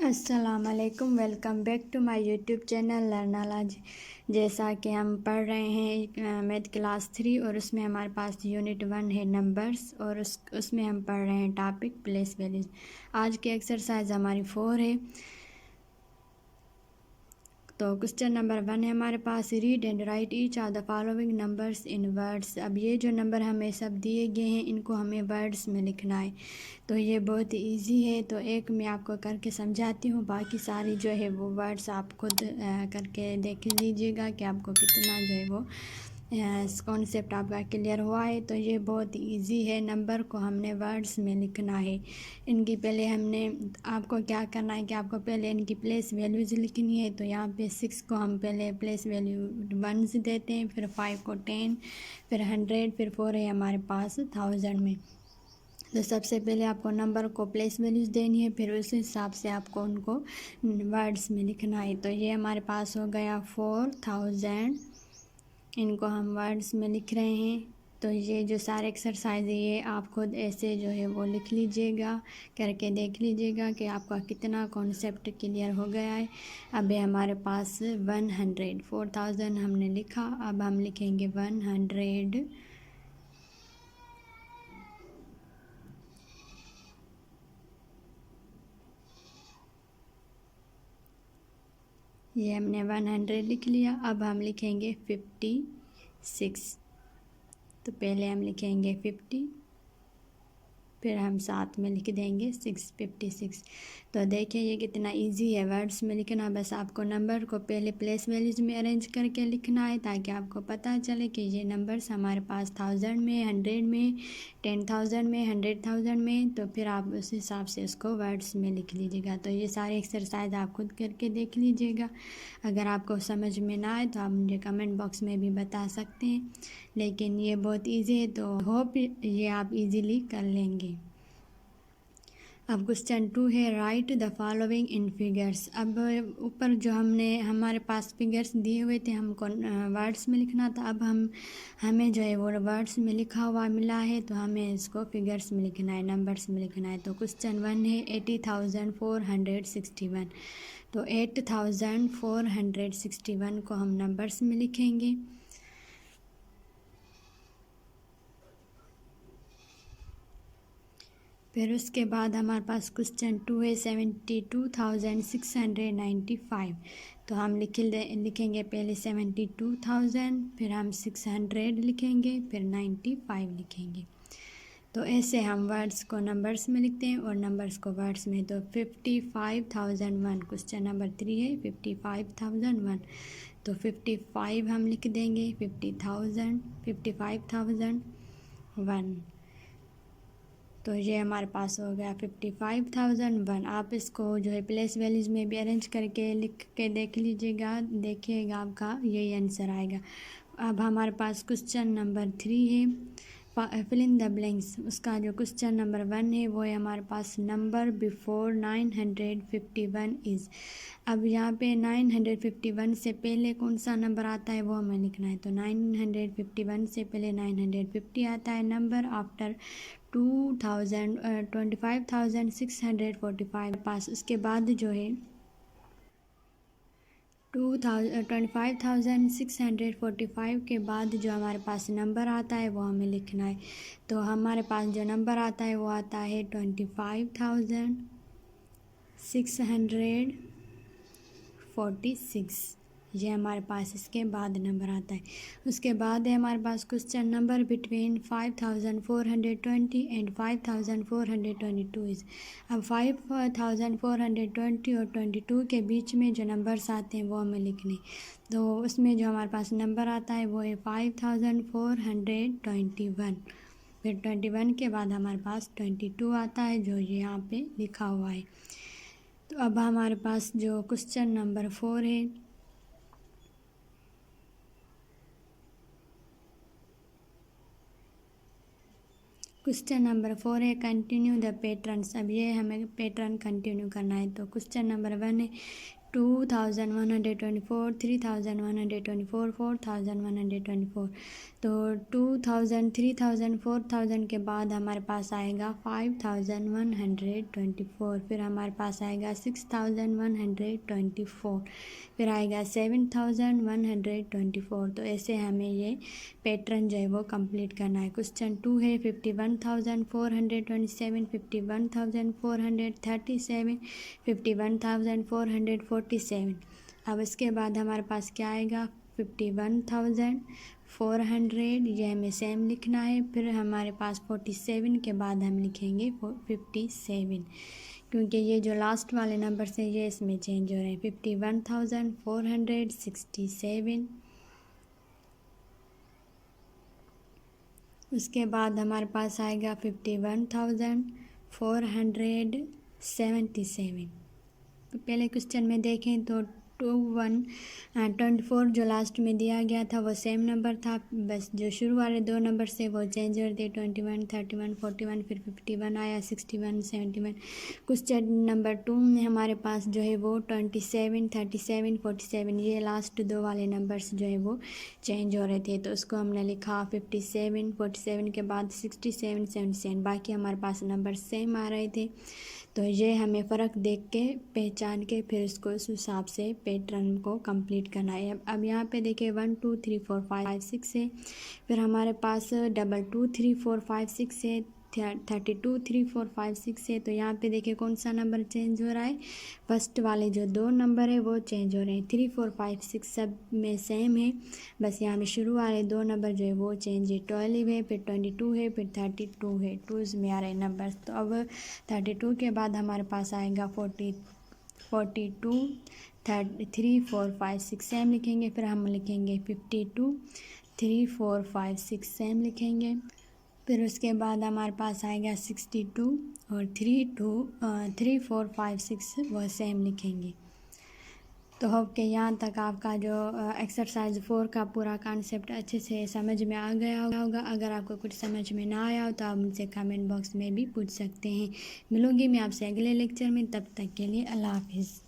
अस्सलामुअलैकुम, welcome back to my YouTube channel Learnalogy. जैसा कि हम पढ़ रहे हैं मैथ क्लास 3 और उसमें हमारे पास यूनिट 1 है नंबर्स और उसमें हम पढ़ रहे हैं टॉपिक प्लेस वैल्यूज। आज की एक्सरसाइज हमारी 4 है। तो क्वेश्चन नंबर 1 है हमारे पास, read and write each of the following numbers in words. अब ये जो नंबर हमें सब दिए गए हैं इनको हमें वर्ड्स में लिखना है। तो ये बहुत इजी है। तो एक मैं आपको करके समझाती हूँ, बाकी सारी जो है वो वर्ड्स आप खुद करके देख लीजिएगा कि आपको कितना जो है वो कॉन्सेप्ट आपका क्लियर हुआ है। तो ये बहुत इजी है, नंबर को हमने वर्ड्स में लिखना है। इनकी पहले हमने आपको क्या करना है कि आपको पहले इनकी प्लेस वैल्यूज़ लिखनी है। तो यहाँ पे 6 को हम पहले प्लेस वैल्यू 1 देते हैं, फिर 5 को 10, फिर 100, फिर 4 है हमारे पास 1000 में। तो सबसे पहले आपको नंबर को प्लेस वैल्यूज़ देनी है, फिर उस हिसाब से आपको उनको वर्ड्स में लिखना है। तो ये हमारे पास हो गया 4000, इनको हम वर्ड्स में लिख रहे हैं। तो ये जो सारे एक्सरसाइज है ये आप खुद ऐसे जो है वो लिख लीजिएगा, करके देख लीजिएगा कि आपका कितना कॉन्सेप्ट क्लियर हो गया है। अब है हमारे पास 100, 4000 हमने लिखा, अब हम लिखेंगे 100। ये हमने 100 लिख लिया। अब हम लिखेंगे 56। तो पहले हम लिखेंगे 50, फिर हम साथ में लिख देंगे 656। तो देखिए ये कितना इजी है वर्ड्स में लिखना। बस आपको नंबर को पहले प्लेस वैल्यूज़ में अरेंज करके लिखना है, ताकि आपको पता चले कि ये नंबर्स हमारे पास 1000 में, 100 में, 10,000 में, 100,000 में। तो फिर आप उस हिसाब से उसको वर्ड्स में लिख लीजिएगा। तो ये सारे एक्सरसाइज आप खुद करके देख लीजिएगा। अगर आपको समझ में ना आए तो आप मुझे कमेंट बॉक्स में भी बता सकते हैं, लेकिन ये बहुत इजी है। तो होप ये आप इजीली कर लेंगे। अब क्वेश्चन 2 है, right the following in figures. अब ऊपर जो हमारे पास फिगर्स दिए हुए थे, हमको वर्ड्स में लिखना था। अब हमें जो है वो वर्ड्स में लिखा हुआ मिला है, तो हमें इसको फिगर्स में लिखना है, नंबर्स में लिखना है। तो क्वेश्चन 1 है 80,461। तो 8461 को हम नंबर्स में लिखेंगे। फिर उसके बाद हमारे पास क्वेश्चन 2 है 72,695। तो हम लिखेंगे पहले 72,000, फिर हम 600 लिखेंगे, फिर 95 लिखेंगे। तो ऐसे हम वर्ड्स को नंबर्स में लिखते हैं और नंबर्स को वर्ड्स में। तो 55,001 क्वेश्चन नंबर 3 है 55,001। तो 55 हम लिख देंगे, 55,001। तो ये हमारे पास हो गया 55,001। आप इसको जो है प्लेस वैल्यूज़ में भी अरेंज करके लिख के देख लीजिएगा, देखिएगा आपका यही आंसर आएगा। अब हमारे पास क्वेश्चन नंबर 3 है, फिल इन द ब्लैंक्स। उसका जो क्वेश्चन नंबर 1 है वो है हमारे पास, नंबर बिफोर 951 इज़। अब यहाँ पे 951 से पहले कौन सा नंबर आता है वो हमें लिखना है। तो 951 से पहले 950 आता है नंबर, आफ्टर 25,645 पास। उसके बाद जो है 25,645 के बाद जो हमारे पास नंबर आता है वो हमें लिखना है। तो हमारे पास जो नंबर आता है वो आता है 25,646। ये हमारे पास इसके बाद नंबर आता है। उसके बाद है हमारे पास question number between 5,420 and 5,422 is. अब 5,420 और 22 के बीच में जो नंबर्स आते हैं वो हमें लिखने। तो उसमें जो हमारे पास नंबर आता है वो है 5,421। फिर 21 के बाद हमारे पास 22 आता है, जो ये यहाँ पे लिखा हुआ है। तो अब हमारे पास जो क्वेश्चन नंबर 4 है, क्वेश्चन नंबर 4 है कंटिन्यू द पैटर्न्स। अब ये हमें पैटर्न कंटिन्यू करना है। तो क्वेश्चन नंबर 1 है 2124, 3124, 4124। तो 2000, 3000, 4000 के बाद हमारे पास आएगा 5124, फिर हमारे पास आएगा 6124, फिर आएगा 7124। तो ऐसे हमें ये पैटर्न जो है वो कंप्लीट करना है। क्वेश्चन 2 है 51,427, 51,437, 51,447। अब इसके बाद हमारे पास क्या आएगा 51,400, ये हमें सेम लिखना है। फिर हमारे पास 47 के बाद हम लिखेंगे 57, क्योंकि ये जो लास्ट वाले नंबर से ये इसमें चेंज हो रहे हैं। 51,467। उसके बाद हमारे पास आएगा 51,477। तो पहले क्वेश्चन में देखें तो 24 जो लास्ट में दिया गया था वो सेम नंबर था, बस जो शुरू वाले दो नंबर से वो चेंज हो थे। 21, 31, 41, फिर 51 आया, 61, 71। क्वेश्चन नंबर 2 में हमारे पास जो है वो 27, 37, 47, ये लास्ट दो वाले नंबर्स जो है वो चेंज हो रहे थे। तो उसको हमने लिखा 57, 47 के बाद 67, 77। बाकी हमारे पास नंबर सेम आ रहे थे। तो ये हमें फ़र्क देख के पहचान के फिर इसको उस हिसाब से पैटर्न को कंप्लीट करना है। अब यहाँ पे देखिए 1 2 3 4 5 6 है, फिर हमारे पास 2 2 3 4 5 6 है, 32 3 4 5 6 है। तो यहाँ पे देखिए कौन सा नंबर चेंज हो रहा है, फर्स्ट वाले जो दो नंबर है वो चेंज हो रहे हैं। 3 4 5 6 सब में सेम है, बस यहाँ में शुरू वाले दो नंबर जो है वो चेंज है। 12 है, फिर 22 है, फिर 32 है, 2 में आ रहे हैं नंबर। तो अब 32 के बाद हमारे पास आएगा 42, 3 4 5 6 सेम लिखेंगे। फिर हम लिखेंगे 52, 3 4 5 6 सेम लिखेंगे। फिर उसके बाद हमारे पास आएगा 62 और 3 4 5 6 वो सेम लिखेंगे। तो होप के यहाँ तक आपका जो एक्सरसाइज 4 का पूरा कॉन्सेप्ट अच्छे से समझ में आ गया होगा। अगर आपको कुछ समझ में ना आया हो तो आप मुझसे कमेंट बॉक्स में भी पूछ सकते हैं। मिलूंगी मैं आपसे अगले लेक्चर में, तब तक के लिए अल्लाह हाफिज़।